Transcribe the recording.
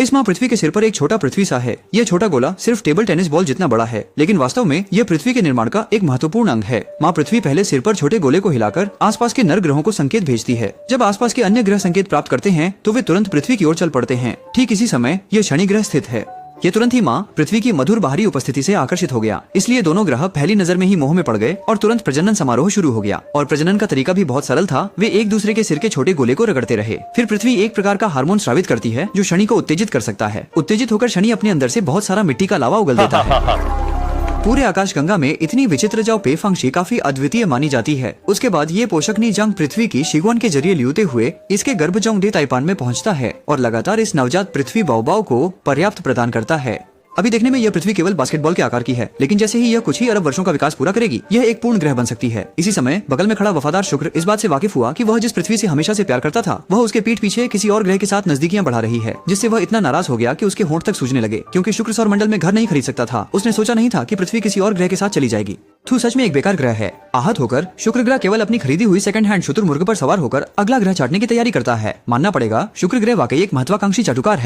इस माँ पृथ्वी के सिर पर एक छोटा पृथ्वी सा है। यह छोटा गोला सिर्फ टेबल टेनिस बॉल जितना बड़ा है, लेकिन वास्तव में यह पृथ्वी के निर्माण का एक महत्वपूर्ण अंग है। माँ पृथ्वी पहले सिर पर छोटे गोले को हिलाकर आसपास के नर ग्रहों को संकेत भेजती है। जब आसपास के अन्य ग्रह संकेत प्राप्त करते हैं तो वे तुरंत पृथ्वी की ओर चल पड़ते हैं। ठीक इसी समय यह शनि ग्रह स्थित है। ये तुरंत ही माँ पृथ्वी की मधुर बाहरी उपस्थिति से आकर्षित हो गया, इसलिए दोनों ग्रह पहली नजर में ही मोह में पड़ गए और तुरंत प्रजनन समारोह शुरू हो गया। और प्रजनन का तरीका भी बहुत सरल था। वे एक दूसरे के सिर के छोटे गोले को रगड़ते रहे। फिर पृथ्वी एक प्रकार का हार्मोन स्रावित करती है जो शनि को उत्तेजित कर सकता है। उत्तेजित होकर शनि अपने अंदर से बहुत सारा मिट्टी का लावा उगल देता है। पूरे आकाश गंगा में इतनी विचित्र जाव पेफांक्षी काफी अद्वितीय मानी जाती है। उसके बाद ये पोषकनी जंग पृथ्वी की शिगवन के जरिए ल्यूते हुए इसके गर्भजोंग डे ताइपान में पहुंचता है और लगातार इस नवजात पृथ्वी बाओबाओ को पर्याप्त प्रदान करता है। अभी देखने में यह पृथ्वी केवल बास्केटबॉल के आकार की है, लेकिन जैसे ही यह कुछ ही अरब वर्षों का विकास पूरा करेगी, यह एक पूर्ण ग्रह बन सकती है। इसी समय बगल में खड़ा वफादार शुक्र इस बात से वाकिफ हुआ कि वह जिस पृथ्वी से हमेशा से प्यार करता था, वह उसके पीठ पीछे किसी और ग्रह के साथ नजदीकियां बढ़ा रही है, जिससे वह इतना नाराज हो गया कि उसके होंठ तक सूजने लगे। क्योंकि शुक्र सौर मंडल में घर नहीं खरीद सकता था, उसने सोचा नहीं था कि पृथ्वी किसी और ग्रह के साथ चली जाएगी। तू सच में एक बेकार ग्रह है। आहत होकर शुक्र ग्रह केवल अपनी खरीदी हुई सेकंड हैंड शुतुरमुर्ग पर सवार होकर अगला ग्रह चाटने की तैयारी करता है। मानना पड़ेगा शुक्र ग्रह वाकई एक महत्वाकांक्षी चाटुकार है।